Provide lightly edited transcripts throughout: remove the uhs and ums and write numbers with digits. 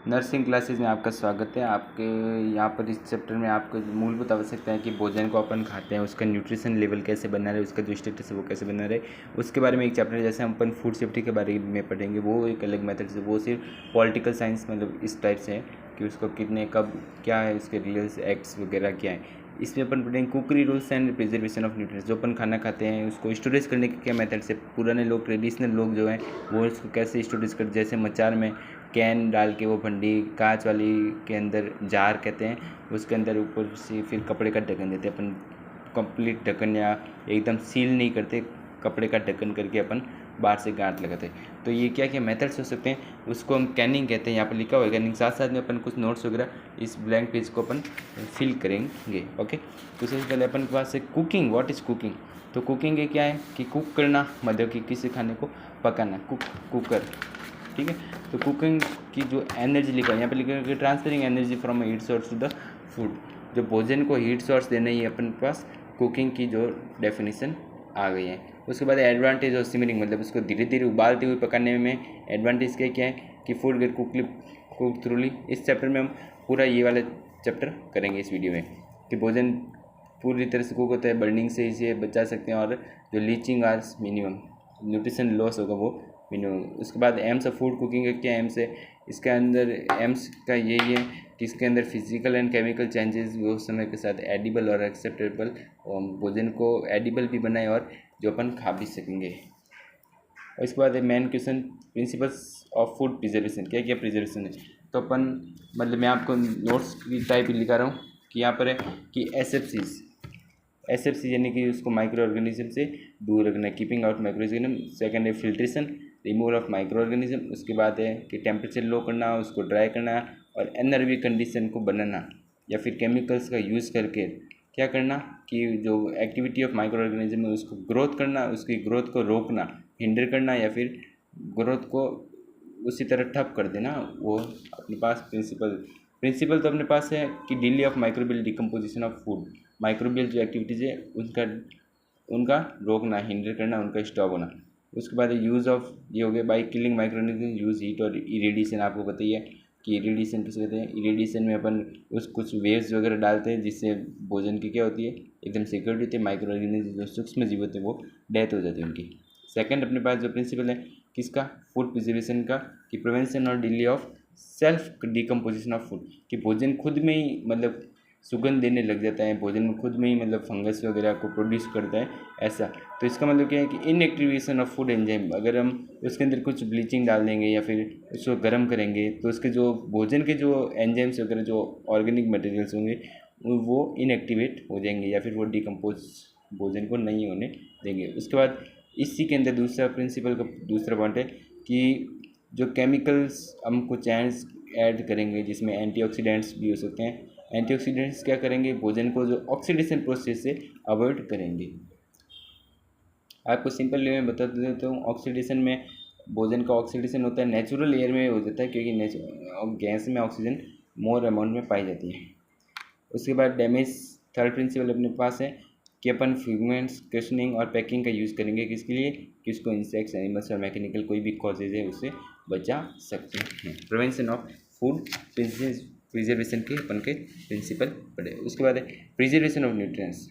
Nursing classes में आपका स्वागत है। आपके यहाँ पर इस चैप्टर में आपको मूलभूत आवश्यकता है कि भोजन को अपन खाते हैं उसका न्यूट्रिशन लेवल कैसे बना रहे, उसका जो स्टेटस है वो कैसे बना रहे, उसके बारे में एक चैप्टर है। जैसे हम अपन फूड सेफ्टी के बारे में पढ़ेंगे, वो एक अलग मेथड से, वो सिर्फ पॉलिटिकल साइंस मतलब इस टाइप से है कि उसको कितने कब क्या है, उसके रियल्स एक्ट्स वगैरह क्या है। इसमें अपन पढ़ेंगे cookery rules and preservation of nutrients. जो अपन खाना खाते हैं उसको स्टोरेज करने के क्या मेथड से, पुराने लोग ट्रेडिशनल लोग जो हैं वो इसको कैसे स्टोरेज करते, जैसे मचार में कैन डाल के वो भंडी कांच वाली के अंदर जार कहते हैं, उसके अंदर ऊपर से फिर कपड़े का ढक्कन देते हैं अपन। कंप्लीट ढक्कन या एकदम सील नहीं करते, कपड़े का ढक्कन करके अपन बाहर से गांठ लगाते हैं। तो ये क्या क्या मेथड्स हो सकते हैं, उसको हम कैनिंग कहते हैं। यहाँ पर लिखा हुआ है कैनिंग, साथ साथ में अपन कुछ नोट्स वगैरह इस ब्लैंक पेज को अपन फिल करेंगे। ओके, तो सबसे पहले अपन के पास है कुकिंग। What is cooking? तो कुकिंग ये क्या है कि कुक करना, मतलब कि किसी खाने को पकाना, कुकर, ठीक है। तो कुकिंग की जो एनर्जी लिखा है यहाँ पे लिखा है कि transferring energy from heat source to the food. जो भोजन को हीट सोर्स देना ही अपन के पास कुकिंग की जो डेफिनेशन आ गई है। उसके बाद एडवांटेज ऑफ सिमरिंग, मतलब उसको धीरे धीरे उबालते हुए पकाने में एडवांटेज क्या क्या है कि फूड गेट कुक थ्रूली। इस चैप्टर में हम पूरा ये वाला चैप्टर करेंगे इस वीडियो में कि भोजन पूरी तरह से कुक होता है, बर्निंग से इसे बचा सकते हैं, और जो leaching ours minimum, nutrition loss होगा वो मिनिमम। उसके बाद एम्स ऑफ फूड कुकिंग का क्या एम्स है, इसके अंदर एम्स का यही है कि इसके अंदर फिजिकल एंड केमिकल चेंजेस वो समय के साथ एडिबल और एक्सेप्टेबल, और भोजन को एडिबल भी बनाए और जो अपन खा भी सकेंगे। और इसके बाद main question, principles of food preservation, क्या क्या प्रिजर्वेशन है। तो अपन मतलब मैं आपको नोट्स की टाइप लिखा रहा हूँ कि यहाँ पर है कि एसएफसी यानी कि उसको माइक्रो ऑर्गेनिज्म से दूर रखना, keeping out micro organism. Second है filtration, removal of micro organism. उसके बाद है कि टेम्परेचर लो करना, उसको ड्राई करना, और एनर्जी कंडीशन को बनाना, या फिर केमिकल्स का यूज़ करके क्या करना कि जो एक्टिविटी ऑफ माइक्रो ऑर्गेनिज्म है उसको ग्रोथ करना, उसकी ग्रोथ को रोकना, हिंडर करना, या फिर ग्रोथ को उसी तरह ठप कर देना। वो अपने पास प्रिंसिपल तो अपने पास है कि delay of microbial decomposition of food, microbial जो एक्टिविटीज़ है उनका रोकना, हिंडर करना, उनका स्टॉप होना। उसके बाद यूज़ ऑफ ये हो गया by killing microorganism, use heat और इरेडिएशन। आपको बताइए कि इरेडिएशन किसे कहते हैं। इरेडिएशन में अपन कुछ वेव्स वगैरह डालते हैं जिससे भोजन की क्या होती है, एकदम सिक्योरिटी होती है। माइक्रो ऑर्गेनिज्म जो सूक्ष्म जीव होते हैं वो डेथ हो जाती है उनकी। सेकंड अपने पास जो प्रिंसिपल है किसका, फूड प्रिजर्वेशन का, कि प्रिवेंशन और delay of self decomposition of food, कि भोजन खुद में ही मतलब सुगंध देने लग जाता है, भोजन में खुद में ही मतलब फंगस वगैरह को प्रोड्यूस करता है ऐसा। तो इसका मतलब क्या है कि इनएक्टिवेशन ऑफ फूड एंजाइम, अगर हम उसके अंदर कुछ ब्लीचिंग डाल देंगे या फिर उसको गर्म करेंगे तो उसके जो भोजन के जो एंजाइम्स वगैरह जो ऑर्गेनिक मटेरियल्स होंगे वो इनएक्टिवेट हो जाएंगे, या फिर वो डिकम्पोज भोजन को नहीं होने देंगे। उसके बाद इसी के अंदर दूसरा प्रिंसिपल का दूसरा पॉइंट है कि जो केमिकल्स हम कुछ ऐड करेंगे जिसमें एंटीऑक्सीडेंट्स भी हो सकते हैं। एंटीऑक्सीडेंट्स क्या करेंगे, भोजन को जो ऑक्सीडेशन प्रोसेस से अवॉइड करेंगे। आपको सिंपल वे में बता देता हूँ, ऑक्सीडेशन में भोजन का ऑक्सीडेशन होता है नेचुरल एयर में हो जाता है, क्योंकि गैस में ऑक्सीजन मोर अमाउंट में पाई जाती है। उसके बाद डैमेज, थर्ड प्रिंसिपल अपने पास है कि अपन फिगमेंट्स, क्वेश्चनिंग और पैकिंग का यूज़ करेंगे किसके लिए, कि उसको इंसेक्ट्स, एनिमल्स और मैकेनिकल कोई भी कॉजेज है उससे बचा सकते हैं। प्रिवेंशन ऑफ फूड प्रिजर्वेशन के अपन के प्रिंसिपल पढ़े। उसके बाद है प्रिजर्वेशन ऑफ न्यूट्रिएंट्स।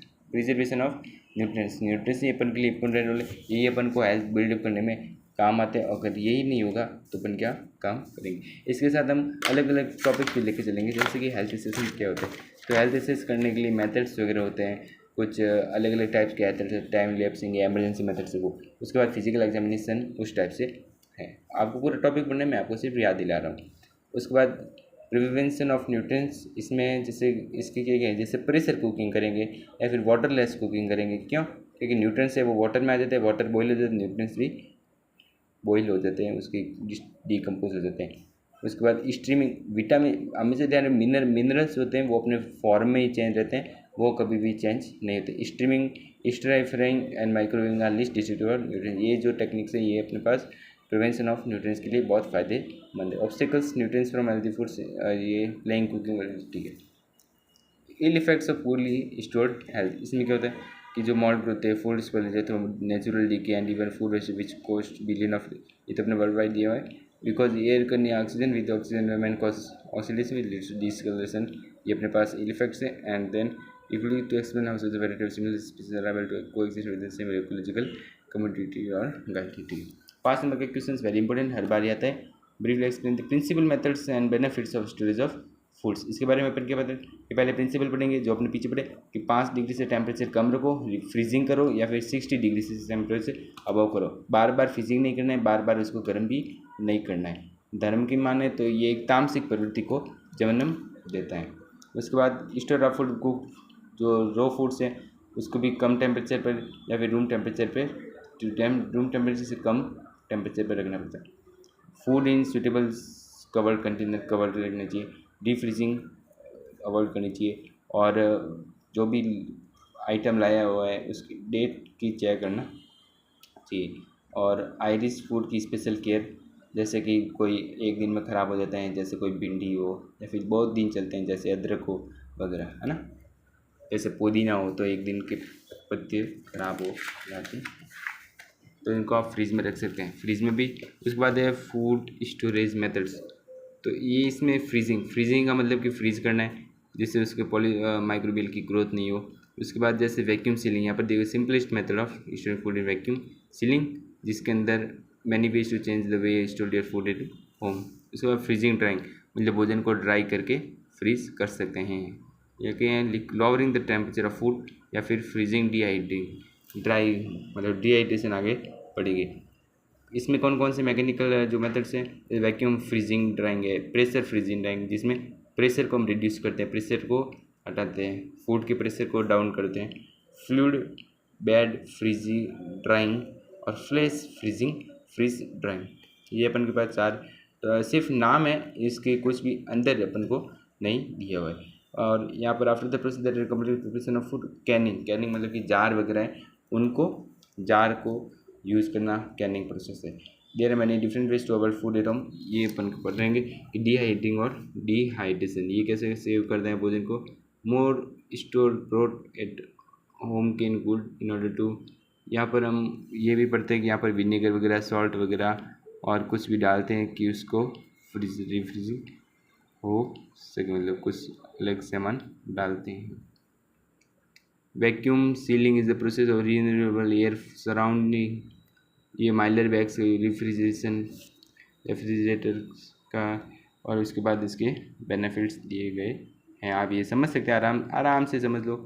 न्यूट्रिएंट्स ये अपन के लिए इंपॉर्टेंट रोल है, यही अपन को हेल्थ बिल्डअप करने में काम आते हैं। अगर यही नहीं होगा तो अपन क्या काम करेंगे। इसके साथ हम अलग अलग टॉपिक भी लेके चलेंगे, जैसे कि हेल्थ असेसमेंट क्या होता है। तो हेल्थ असेस करने के लिए मेथड्स वगैरह होते हैं, कुछ अलग अलग टाइप्स के मेथड्स, टाइम लैप्सिंग या एमरजेंसी मेथड्स है वो। उसके बाद फिजिकल एग्जामिनेशन उस टाइप से है। आपको पूरा टॉपिक पढ़ने में आपको सिर्फ याद दिला रहा हूँ। उसके बाद प्रिवेंशन ऑफ न्यूट्रिएंट्स, इसमें जैसे इसके क्या है, जैसे प्रेशर कुकिंग करेंगे या फिर वाटरलेस कुकिंग करेंगे। क्यों? क्योंकि न्यूट्रिएंट्स है वो वाटर में आ जाते हैं, वाटर बॉईल हो जाते हैं, न्यूट्रिएंट्स भी बॉईल हो जाते हैं, उसकी डिकम्पोज हो जाते हैं। उसके बाद स्ट्रीमिंग, विटामिन हमेशा ध्यान, मिनरल्स होते हैं वो अपने फॉर्म में ही चेंज रहते हैं, वो कभी भी चेंज नहीं होते। Streaming, stir frying and microwaving are least distributed nutrients, ये जो टेक्निक्स है ये अपने पास प्रिवेंशन ऑफ न्यूट्रिएंट्स के लिए बहुत फायदेमंद है। Obstacles nutrients from healthy foods, ये प्लेइंग कुकिंग, ठीक है। Ill effects of poorly stored health, इसमें क्या होता है कि जो मॉल्ट होते हैं, food spoilage through natural decay and even food waste which cost billion of, ये तो अपने वर्ल्ड वाइड दिया हुआ है। बिकॉज एयर करनी oxygen with oxygen remain cause oxidation with discoloration, ये अपने पास इफेक्ट्स है। And then equally to explain how such variety of similar species are able to coexist with the same ecological community और गाइडिटी। 5 number के question very important, हर बार आता है। Briefly explain the principal methods and benefits of storage of foods. इसके बारे में अपन क्या पता है कि पहले प्रिंसिपल पढ़ेंगे जो अपने पीछे पढ़े कि 5 डिग्री से टेम्परेचर कम रखो, फ्रीजिंग करो, या फिर 60 डिग्री से टेम्परेचर अबव करो। बार बार फ्रीजिंग नहीं करना है, बार बार उसको गर्म भी नहीं करना है। धर्म की माने तो ये एक तामसिक प्रवृत्ति को जन्म देता है। उसके बाद स्टोर ऑफ फूड को, जो रो फूड्स हैं उसको भी कम टेम्परेचर पर या फिर रूम टेम्परेचर से कम टेम्परेचर पर रखना पड़ता है। Food in suitable covered container cover रखना चाहिए, डीप फ्रीजिंग अवॉइड करनी चाहिए, और जो भी आइटम लाया हुआ है उसकी डेट की चेक करना चाहिए। और आयरिश फूड की स्पेशल केयर, जैसे कि कोई एक दिन में ख़राब हो जाता है, जैसे कोई भिंडी हो, या फिर बहुत दिन चलते हैं जैसे अदरक हो वगैरह, है ना। जैसे पुदीना हो तो एक दिन के पत्ते ख़राब हो जाते हैं, तो इनको आप फ्रीज में रख सकते हैं, फ्रीज में भी। उसके बाद है फूड स्टोरेज मेथड्स, तो ये इसमें फ्रीजिंग का मतलब कि फ्रीज़ करना है जिससे उसके माइक्रोबियल की ग्रोथ नहीं हो। उसके बाद जैसे वैक्यूम सीलिंग, यहाँ पर देखो simplest method of storing food in vacuum sealing, जिसके अंदर many ways to change the way store your food at home. उसके बाद फ्रीजिंग ड्राइंग, मतलब भोजन को ड्राई करके फ्रीज कर सकते हैं, या कि lowering the temperature of food, या फिर फ्रीजिंग ड्राई मतलब डिहाइड्रेशन आगे पड़ेगी। इसमें कौन कौन से मैकेनिकल जो मेथड्स हैं, वैक्यूम फ्रीजिंग ड्राइंग है, प्रेशर फ्रीजिंग ड्राइंग जिसमें प्रेशर को हम रिड्यूस करते हैं, प्रेशर को हटाते हैं, फूड के प्रेशर को डाउन करते हैं, फ्लूइड बेड फ्रीजिंग ड्राइंग और फ्लैश फ्रीज ड्राइंग। ये अपन के पास 4 सिर्फ नाम है, इसके कुछ भी अंदर अपन को नहीं दिया हुआ है। और यहाँ पर after the process that complete preparation of food, Canning मतलब कि जार वगैरह है उनको, जार को यूज़ करना कैनिंग प्रोसेस है। There are many different ways to avoid food at home, ये अपन को पढ़ रहेंगे कि डिहाइड्रिंग और डिहाइड्रेशन, ये कैसे सेव करते हैं भोजन को। More store broad at home can good in order to, यहाँ पर हम ये भी पढ़ते हैं कि यहाँ पर विनेगर वगैरह, सॉल्ट वगैरह और कुछ भी डालते हैं कि उसको रिफ्रीजिंग हो सके, मतलब कुछ अलग सामान डालते हैं। Vacuum ceiling is the process of renewable air surrounding, ये माइलर बैग्स रेफ्रिजरेटर का, और उसके बाद इसके बेनिफिट्स दिए गए हैं। आप ये समझ सकते हैं, आराम से समझ लो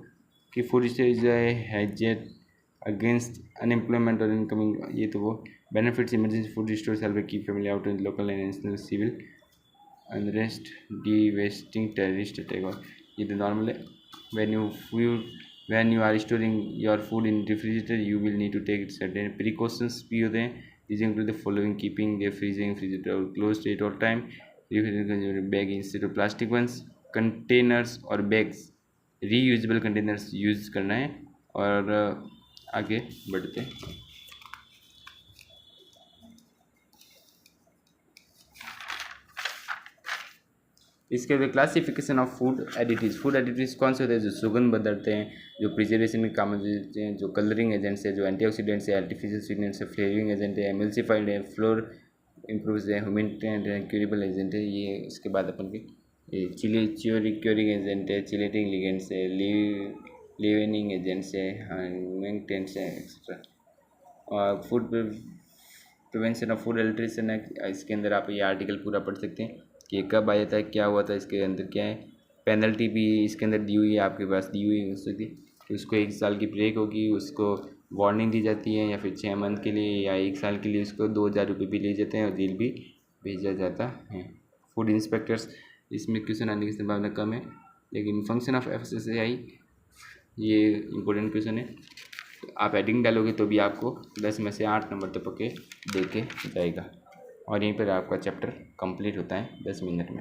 कि फूड स्टोरेज हैजेट अगेंस्ट अनएम्प्लॉयमेंट और इनकमिंग, ये तो वो benefits emergency food storage help keep family out in local and national civil unrest devastating terrorist attack, और ये तो नॉर्मल है। when you are storing your food in refrigerator you will need to take certain precautions भी होते हैं। These include the following: keeping the refrigerator closed at all time, refrigerator bag instead of plastic ones, containers और bags reusable containers use करना है। और आगे बढ़ते हैं। इसके बाद क्लासिफिकेशन ऑफ फूड एडिटिव्स कौन से होते हैं, जो सुगंध बदलते हैं, जो प्रिजर्वेशन में काम देते हैं, जो कलरिंग एजेंट्स है, जो एंटीऑक्सीडेंट्स है, आर्टिफिशियल स्वीटनेंट्स है, फ्लेवरिंग एजेंट है, एमल्सिफाइड है, फ्लोर इम्प्रूव्स है, ह्यूमिनेंट है, क्यूरेबल एजेंट है। ये इसके बाद अपन के क्योरिंग एजेंट है, चिलेटिंग लिगेंड्स है, लिवेनिंग एजेंट्स है, मेंटेनेंस है एक्सेट्रा। और food prevention of food adulteration है, इसके अंदर आप ये आर्टिकल पूरा पढ़ सकते हैं कि कब आया था, क्या हुआ था, इसके अंदर क्या है। पेनल्टी भी इसके अंदर दी हुई है, आपके पास दी हुई है उसकी कि उसको 1 साल की ब्रेक होगी, उसको वार्निंग दी जाती है, या फिर 6 मंथ के लिए या 1 साल के लिए उसको 2000 रुपये भी लिए जाते हैं और जेल भी भेजा जाता है। फूड इंस्पेक्टर्स, इसमें क्वेश्चन आने की संभावना कम है, लेकिन फंक्शन ऑफ FSSAI ये इम्पोर्टेंट क्वेश्चन है। आप हेडिंग डालोगे तो भी आपको 10 में से 8 नंबर तक पके दे के जाएगा। और यहीं पर आपका चैप्टर कंप्लीट होता है 10 मिनट में।